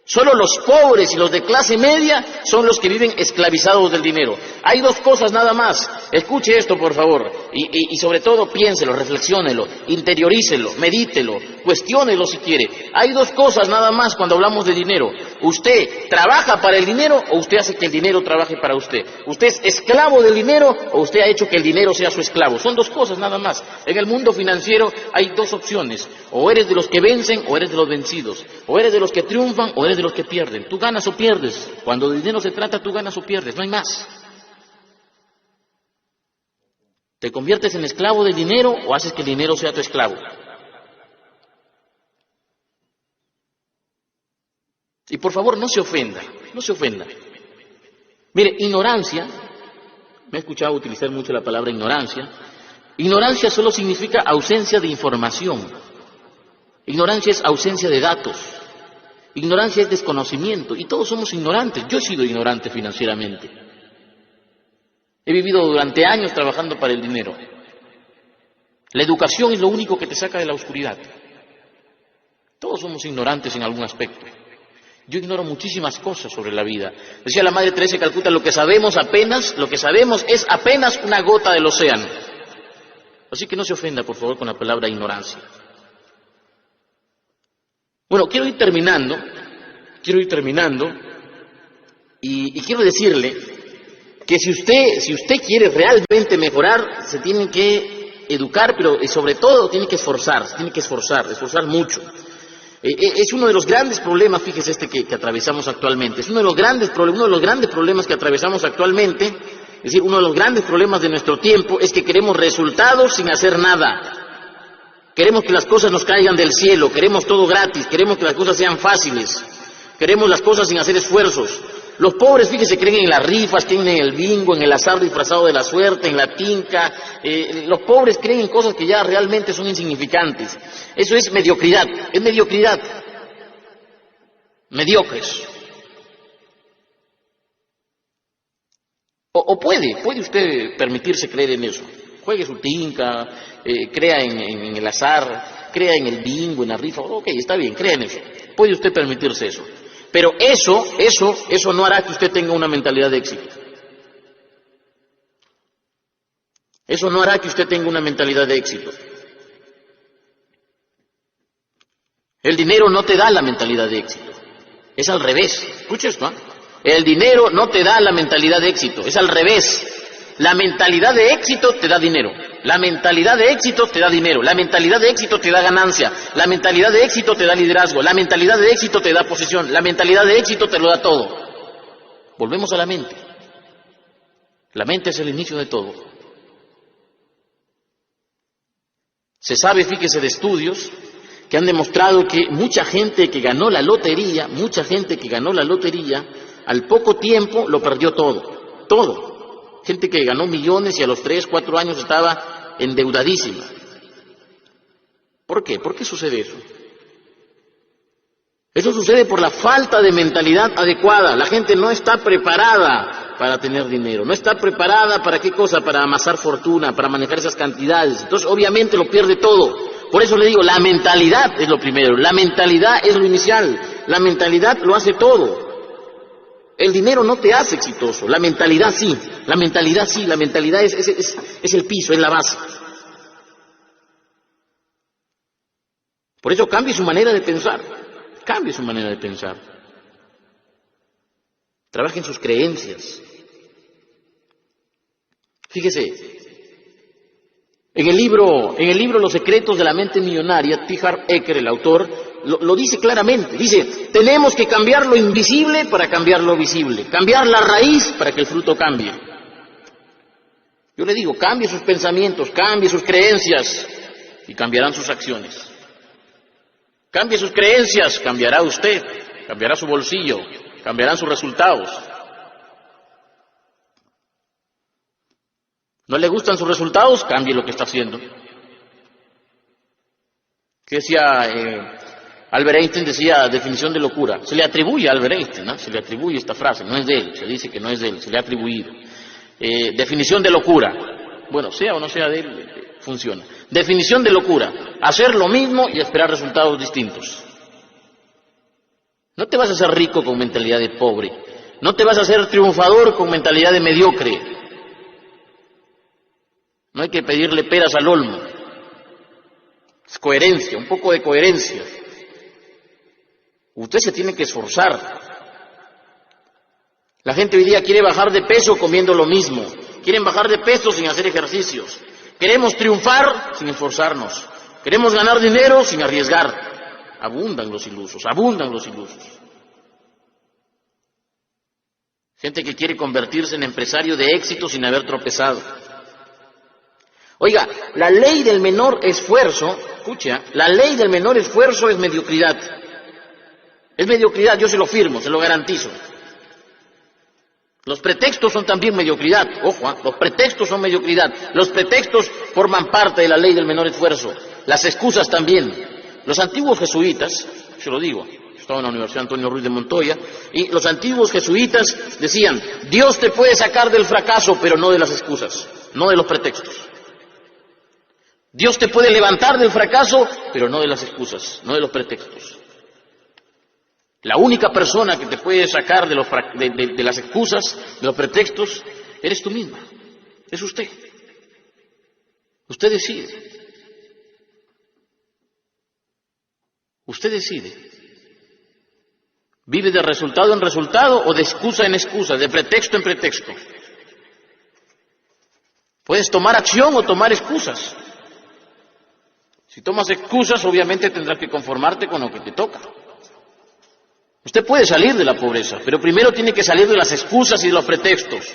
Solo los pobres y los de clase media son los que viven esclavizados del dinero. Hay dos cosas nada más. Escuche esto, por favor. Y sobre todo piénselo, reflexiónelo, interiorícelo, medítelo, cuestiónelo si quiere. Hay dos cosas nada más cuando hablamos de dinero. ¿Usted trabaja para el dinero o usted hace que el dinero trabaje para usted? ¿Usted es esclavo del dinero o usted ha hecho que el dinero sea su esclavo? Son dos cosas nada más. En el mundo financiero hay dos opciones. O eres de los que vencen o eres de los vencidos. O eres de los que triunfan o eres de los que pierden. Tú ganas o pierdes. Cuando de dinero se trata, tú ganas o pierdes. No hay más. ¿Te conviertes en esclavo del dinero o haces que el dinero sea tu esclavo? Y por favor, no se ofenda, no se ofenda. Mire, ignorancia, me he escuchado utilizar mucho la palabra ignorancia. Ignorancia solo significa ausencia de información. Ignorancia es ausencia de datos. Ignorancia es desconocimiento. Y todos somos ignorantes. Yo he sido ignorante financieramente. He vivido durante años trabajando para el dinero. La educación es lo único que te saca de la oscuridad. Todos somos ignorantes en algún aspecto. Yo ignoro muchísimas cosas sobre la vida. Decía la Madre Teresa de Calcuta, lo que sabemos es apenas una gota del océano. Así que no se ofenda, por favor, con la palabra ignorancia. Bueno, quiero ir terminando y quiero decirle que si usted quiere realmente mejorar, se tiene que educar, pero sobre todo tiene que esforzar mucho. Es uno de los grandes problemas, fíjese que atravesamos actualmente, es uno de los grandes problemas que atravesamos actualmente, es decir, uno de los grandes problemas de nuestro tiempo es que queremos resultados sin hacer nada. Queremos que las cosas nos caigan del cielo, queremos todo gratis, queremos que las cosas sean fáciles, queremos las cosas sin hacer esfuerzos. Los pobres, fíjese, creen en las rifas, creen en el bingo, en el azar disfrazado de la suerte, en la tinca. Los pobres creen en cosas que ya realmente son insignificantes. Eso es mediocridad, es mediocridad. Mediocres. O puede usted permitirse creer en eso. Juegue su tinca, crea en el azar, crea en el bingo, en la rifa. Ok, está bien, crea en eso. Puede usted permitirse eso. Pero eso no hará que usted tenga una mentalidad de éxito. Eso no hará que usted tenga una mentalidad de éxito. El dinero no te da la mentalidad de éxito. Es al revés. Escucha esto, ¿eh? El dinero no te da la mentalidad de éxito. Es al revés. La mentalidad de éxito te da dinero. La mentalidad de éxito te da dinero. La mentalidad de éxito te da ganancia. La mentalidad de éxito te da liderazgo. La mentalidad de éxito te da posición. La mentalidad de éxito te lo da todo. Volvemos a la mente. La mente es el inicio de todo. Se sabe, fíjese, de estudios que han demostrado que mucha gente que ganó la lotería, al poco tiempo lo perdió todo. Todo. Gente que ganó millones y a los 3, 4 años estaba endeudadísima. ¿Por qué? ¿Por qué sucede eso? Eso sucede por la falta de mentalidad adecuada. La gente no está preparada para tener dinero. No está preparada para qué cosa, para amasar fortuna, para manejar esas cantidades. Entonces, obviamente, lo pierde todo. Por eso le digo, la mentalidad es lo primero. La mentalidad es lo inicial. La mentalidad lo hace todo. El dinero no te hace exitoso, la mentalidad sí, la mentalidad es el piso, es la base. Por eso cambie su manera de pensar, Trabaje en sus creencias. Fíjese, en el libro Los secretos de la mente millonaria, T. Harv Eker, el autor, lo dice claramente. Dice, tenemos que cambiar lo invisible para cambiar lo visible. Cambiar la raíz para que el fruto cambie. Yo le digo, cambie sus pensamientos, cambie sus creencias y cambiarán sus acciones. Cambie sus creencias, cambiará usted, cambiará su bolsillo, cambiarán sus resultados. ¿No le gustan sus resultados? Cambie lo que está haciendo. ¿Qué decía Albert Einstein? Decía definición de locura. Se le atribuye a Albert Einstein, ¿no? Se le atribuye esta frase, no es de él, se dice que no es de él, se le ha atribuido. Definición de locura. Bueno, sea o no sea de él, funciona. Definición de locura. Hacer lo mismo y esperar resultados distintos. No te vas a hacer rico con mentalidad de pobre. No te vas a hacer triunfador con mentalidad de mediocre. No hay que pedirle peras al olmo. Es coherencia, un poco de coherencia. Usted se tiene que esforzar. La gente hoy día quiere bajar de peso comiendo lo mismo. Quieren bajar de peso sin hacer ejercicios. Queremos triunfar sin esforzarnos. Queremos ganar dinero sin arriesgar. Abundan los ilusos, abundan los ilusos. Gente que quiere convertirse en empresario de éxito sin haber tropezado. Oiga, la ley del menor esfuerzo, escucha, la ley del menor esfuerzo es mediocridad. Es mediocridad, yo se lo firmo, se lo garantizo. Los pretextos son también mediocridad, ojo, los pretextos son mediocridad. Los pretextos forman parte de la ley del menor esfuerzo. Las excusas también. Los antiguos jesuitas, se lo digo, estaba en la Universidad Antonio Ruiz de Montoya, y los antiguos jesuitas decían, Dios te puede sacar del fracaso, pero no de las excusas, no de los pretextos. Dios te puede levantar del fracaso, pero no de las excusas, no de los pretextos. La única persona que te puede sacar de las excusas, de los pretextos, eres tú misma, es usted. Usted decide. Usted decide. ¿Vive de resultado en resultado o de excusa en excusa, de pretexto en pretexto? Puedes tomar acción o tomar excusas. Si tomas excusas, obviamente tendrás que conformarte con lo que te toca. Usted puede salir de la pobreza, pero primero tiene que salir de las excusas y de los pretextos.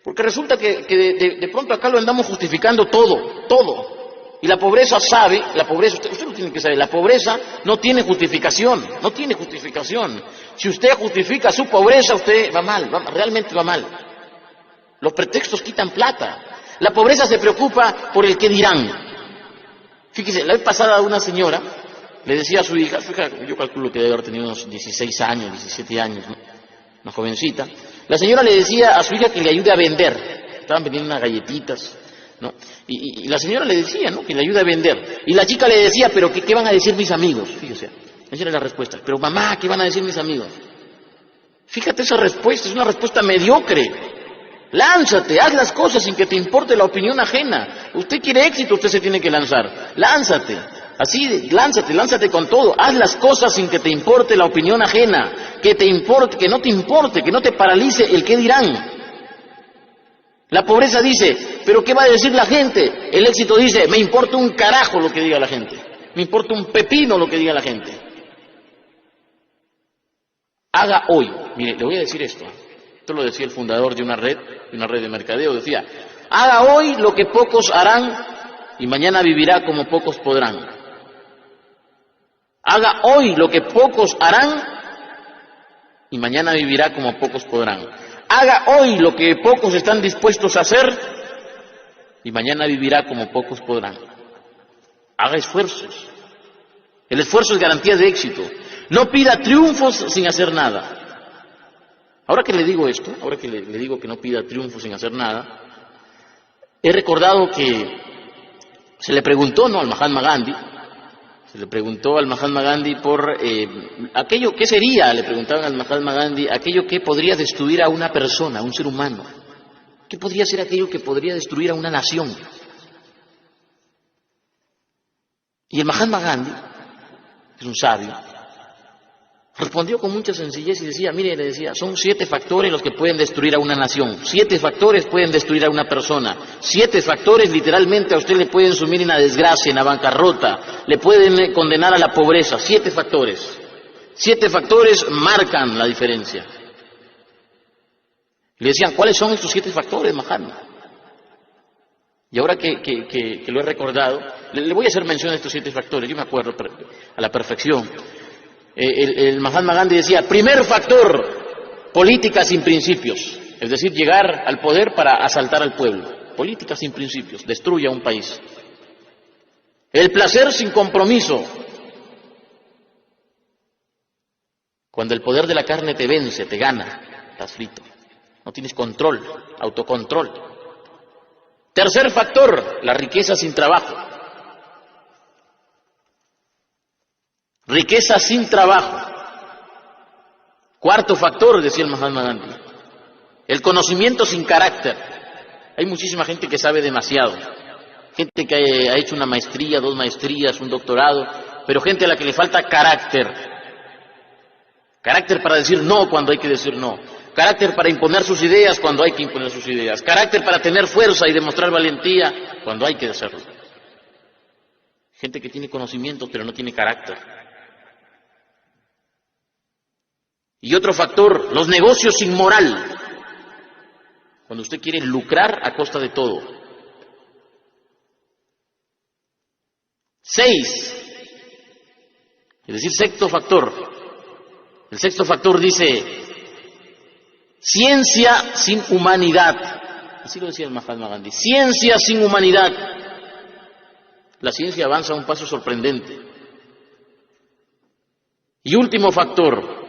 Porque resulta que de pronto acá lo andamos justificando todo. Y la pobreza usted lo tiene que saber, la pobreza no tiene justificación, Si usted justifica su pobreza, usted va mal, realmente va mal. Los pretextos quitan plata. La pobreza se preocupa por el qué dirán. Fíjese, la vez pasada una señora le decía a su hija, yo calculo que debe haber tenido unos 16 años, 17 años, ¿no? Una jovencita. La señora le decía a su hija que le ayude a vender. Estaban vendiendo unas galletitas, ¿no? Y la señora le decía, ¿no?, que le ayude a vender. Y la chica le decía, pero ¿qué van a decir mis amigos? Fíjese, esa era la respuesta. Pero mamá, ¿qué van a decir mis amigos? Fíjate esa respuesta, es una respuesta mediocre. Lánzate, haz las cosas sin que te importe la opinión ajena. Usted quiere éxito, usted se tiene que lanzar. Lánzate, así, lánzate con todo. Haz las cosas sin que te importe la opinión ajena. Que no te importe, que no te paralice el qué dirán. La pobreza dice, ¿pero qué va a decir la gente? El éxito dice, me importa un carajo lo que diga la gente. Me importa un pepino lo que diga la gente. Haga hoy, mire, le voy a decir esto. Esto lo decía el fundador de una red de mercadeo. Decía, haga hoy lo que pocos harán y mañana vivirá como pocos podrán. Haga hoy lo que pocos harán y mañana vivirá como pocos podrán. Haga hoy lo que pocos están dispuestos a hacer y mañana vivirá como pocos podrán. Haga esfuerzos. El esfuerzo es garantía de éxito. No pida triunfos sin hacer nada. Ahora que le digo esto, ahora que le digo que no pida triunfos sin hacer nada, he recordado que se le preguntó, ¿no?, al Mahatma Gandhi. Se le preguntó al Mahatma Gandhi por aquello, ¿qué sería? Le preguntaban al Mahatma Gandhi, aquello que podría destruir a una persona, a un ser humano. ¿Qué podría ser aquello que podría destruir a una nación? Y el Mahatma Gandhi, que es un sabio, respondió con mucha sencillez y decía, mire, le decía, son 7 factores los que pueden destruir a una nación. 7 factores pueden destruir a una persona. 7 factores literalmente a usted le pueden sumir en la desgracia, en la bancarrota, le pueden condenar a la pobreza. 7 factores. 7 factores marcan la diferencia. Le decían, ¿cuáles son estos 7 factores, Mahatma? Y ahora que lo he recordado, le voy a hacer mención a estos 7 factores. Yo me acuerdo a la perfección. El Mahatma Gandhi decía, primer factor, política sin principios. Es decir, llegar al poder para asaltar al pueblo. Política sin principios, destruye a un país. El placer sin compromiso. Cuando el poder de la carne te vence, te gana, estás frito. No tienes control, autocontrol. Tercer factor, la riqueza sin trabajo. Riqueza sin trabajo. Cuarto factor, decía el Mahatma Gandhi, el conocimiento sin carácter. Hay muchísima gente que sabe demasiado. Gente que ha hecho una maestría, 2 maestrías, un doctorado, pero gente a la que le falta carácter. Carácter para decir no cuando hay que decir no. Carácter para imponer sus ideas cuando hay que imponer sus ideas. Carácter para tener fuerza y demostrar valentía cuando hay que hacerlo. Gente que tiene conocimientos pero no tiene carácter. Y otro factor, los negocios sin moral. Cuando usted quiere lucrar a costa de todo. 6. Es decir, sexto factor. El sexto factor dice, ciencia sin humanidad. Así lo decía el Mahatma Gandhi. Ciencia sin humanidad. La ciencia avanza a un paso sorprendente. Y último factor.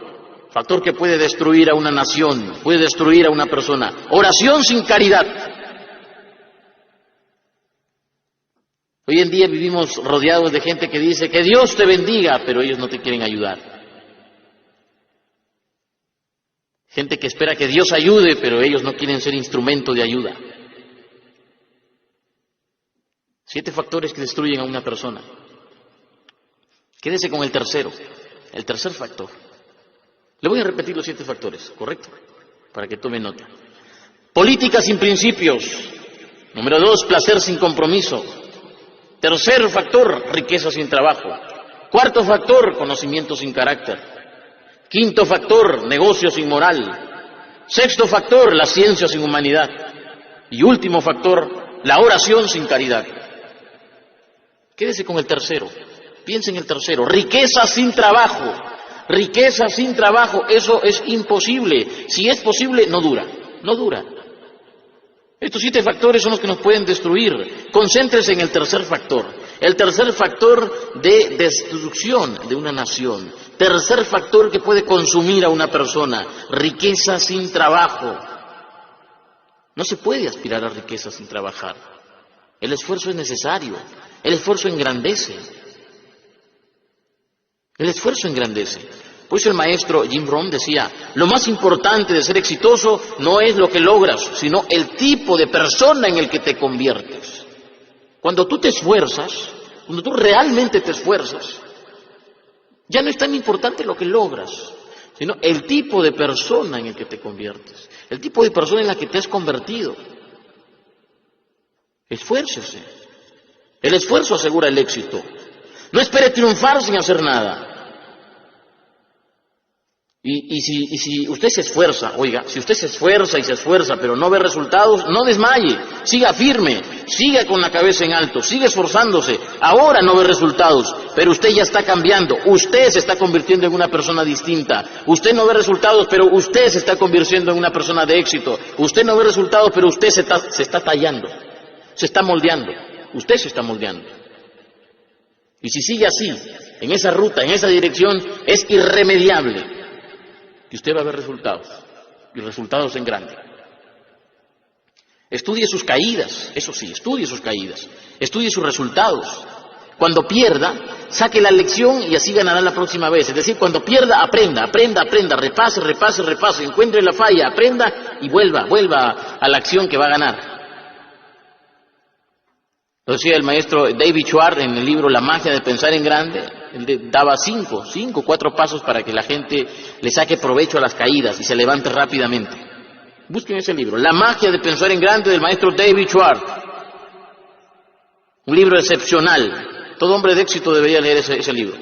Factor que puede destruir a una nación, puede destruir a una persona. Oración sin caridad. Hoy en día vivimos rodeados de gente que dice que Dios te bendiga, pero ellos no te quieren ayudar. Gente que espera que Dios ayude, pero ellos no quieren ser instrumento de ayuda. 7 factores que destruyen a una persona. Quédese con el tercero, el tercer factor. Le voy a repetir los 7 factores, ¿correcto? Para que tome nota. Política sin principios. Número 2, placer sin compromiso. Tercer factor, riqueza sin trabajo. Cuarto factor, conocimiento sin carácter. Quinto factor, negocio sin moral. Sexto factor, la ciencia sin humanidad. Y último factor, la oración sin caridad. Quédese con el tercero. Piense en el tercero. Riqueza sin trabajo. Riqueza sin trabajo, eso es imposible. Si es posible, no dura, no dura. Estos 7 factores son los que nos pueden destruir. Concéntrese en el tercer factor. El tercer factor de destrucción de una nación. Tercer factor que puede consumir a una persona. Riqueza sin trabajo. No se puede aspirar a riqueza sin trabajar. El esfuerzo es necesario. El esfuerzo engrandece. El esfuerzo engrandece. Por eso el maestro Jim Rohn decía, lo más importante de ser exitoso no es lo que logras, sino el tipo de persona en el que te conviertes. Cuando tú te esfuerzas, cuando tú realmente te esfuerzas, ya no es tan importante lo que logras, sino el tipo de persona en el que te conviertes, el tipo de persona en la que te has convertido. Esfuércese. El esfuerzo asegura el éxito. No espere triunfar sin hacer nada. Y si usted se esfuerza, oiga, si usted se esfuerza, pero no ve resultados, no desmaye, siga firme, siga con la cabeza en alto, siga esforzándose. Ahora no ve resultados, pero usted ya está cambiando, usted se está convirtiendo en una persona distinta. Usted no ve resultados, pero usted se está convirtiendo en una persona de éxito. Usted no ve resultados, pero usted se está tallando, se está moldeando, usted se está moldeando. Y si sigue así, en esa ruta, en esa dirección, es irremediable que usted va a ver resultados, y resultados en grande. Estudie sus caídas, eso sí, estudie sus caídas, estudie sus resultados. Cuando pierda, saque la lección y así ganará la próxima vez. Es decir, cuando pierda, aprenda, repase, encuentre la falla, aprenda y vuelva a la acción que va a ganar. Lo decía el maestro David Schwartz en el libro La magia de pensar en grande. Él daba 4 pasos para que la gente le saque provecho a las caídas y se levante rápidamente. Busquen ese libro, La magia de pensar en grande, del maestro David Schwartz. Un libro excepcional. Todo hombre de éxito debería leer ese libro.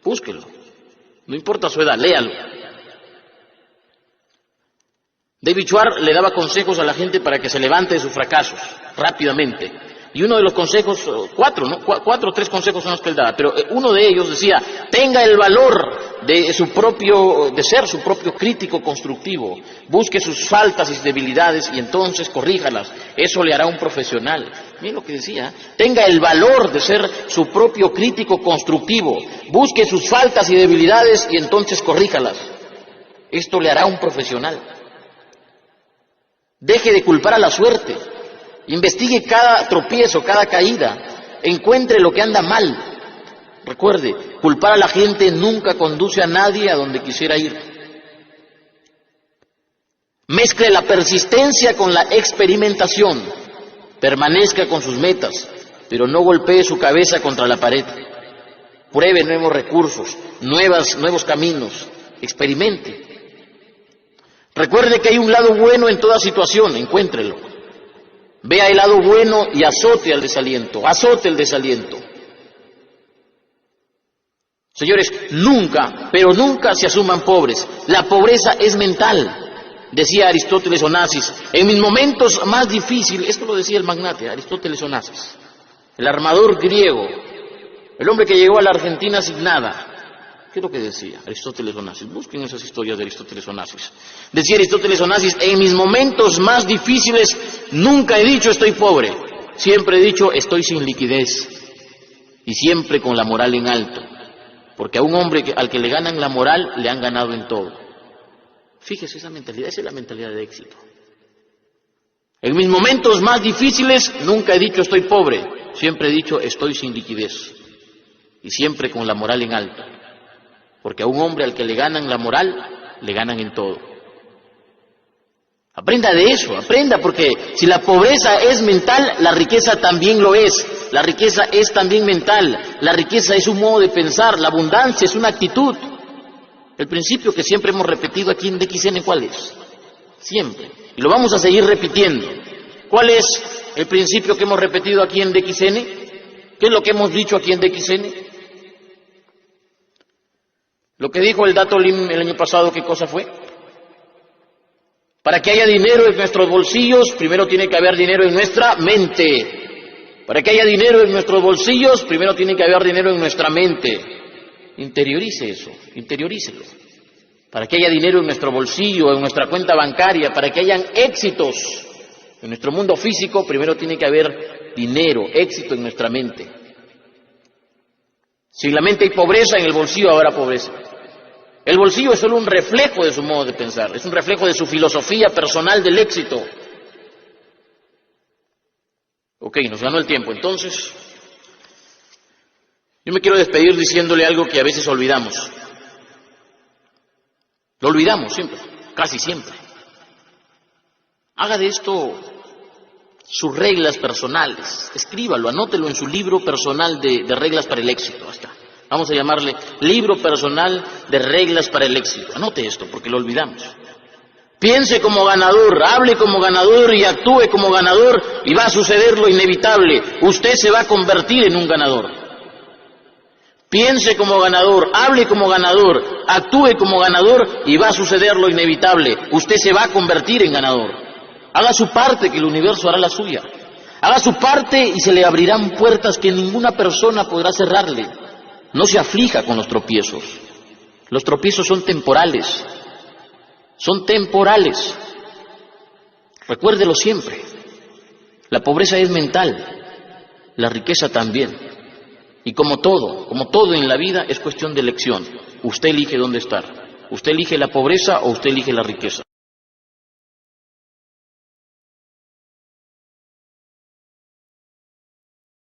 Búsquenlo. No importa su edad, léalo. David Schwartz le daba consejos a la gente para que se levante de sus fracasos rápidamente. Y uno de los consejos, 4 o 3 consejos son los que él daba, pero uno de ellos decía, tenga el valor de ser su propio crítico constructivo, busque sus faltas y debilidades y entonces corríjalas, eso le hará un profesional. Miren lo que decía, tenga el valor de ser su propio crítico constructivo, busque sus faltas y debilidades y entonces corríjalas, esto le hará un profesional. Deje de culpar a la suerte. Investigue cada tropiezo, cada caída, encuentre lo que anda mal. Recuerde, culpar a la gente nunca conduce a nadie a donde quisiera ir. Mezcle la persistencia con la experimentación. Permanezca con sus metas, pero no golpee su cabeza contra la pared. Pruebe nuevos recursos, nuevos caminos, experimente. Recuerde que hay un lado bueno en toda situación, encuéntrelo. Vea el lado bueno y azote el desaliento. Señores, nunca, pero nunca se asuman pobres. La pobreza es mental, decía Aristóteles Onassis. En mis momentos más difíciles, esto lo decía el magnate Aristóteles Onassis, el armador griego, el hombre que llegó a la Argentina sin nada. ¿Qué es lo que decía Aristóteles Onassis? Busquen esas historias de Aristóteles Onassis. Decía Aristóteles Onassis, en mis momentos más difíciles nunca he dicho estoy pobre, siempre he dicho estoy sin liquidez y siempre con la moral en alto, porque a un hombre al que le ganan la moral le han ganado en todo. Fíjese, esa es la mentalidad de éxito. En mis momentos más difíciles nunca he dicho estoy pobre, siempre he dicho estoy sin liquidez y siempre con la moral en alto. Porque a un hombre al que le ganan la moral, le ganan en todo. Aprenda de eso, aprenda, porque si la pobreza es mental, la riqueza también lo es. La riqueza es también mental, la riqueza es un modo de pensar, la abundancia es una actitud. El principio que siempre hemos repetido aquí en DXN, ¿cuál es? Siempre. Y lo vamos a seguir repitiendo. ¿Cuál es el principio que hemos repetido aquí en DXN? ¿Qué es lo que hemos dicho aquí en DXN? Lo que dijo el Dato Lim el año pasado, ¿qué cosa fue? Para que haya dinero en nuestros bolsillos, primero tiene que haber dinero en nuestra mente. Para que haya dinero en nuestros bolsillos, primero tiene que haber dinero en nuestra mente. Interiorice eso, interiorícelo. Para que haya dinero en nuestro bolsillo, en nuestra cuenta bancaria, para que hayan éxitos en nuestro mundo físico, primero tiene que haber dinero, éxito en nuestra mente. Si en la mente hay pobreza, en el bolsillo habrá pobreza. El bolsillo es solo un reflejo de su modo de pensar, es un reflejo de su filosofía personal del éxito. Ok, nos ganó el tiempo. Entonces, yo me quiero despedir diciéndole algo que a veces olvidamos. Lo olvidamos siempre, casi siempre. Haga de esto sus reglas personales, escríbalo, anótelo en su libro personal de reglas para el éxito. Hasta vamos a llamarle libro personal de reglas para el éxito. Anote esto porque lo olvidamos. Piense como ganador, hable como ganador y actúe como ganador y va a suceder lo inevitable. Usted se va a convertir en un ganador. Piense como ganador, hable como ganador, actúe como ganador y va a suceder lo inevitable. Usted se va a convertir en ganador. Haga su parte que el universo hará la suya. Haga su parte y se le abrirán puertas que ninguna persona podrá cerrarle. No se aflija con los tropiezos. Los tropiezos son temporales. Son temporales. Recuérdelo siempre. La pobreza es mental. La riqueza también. Y como todo en la vida es cuestión de elección. Usted elige dónde estar. Usted elige la pobreza o usted elige la riqueza.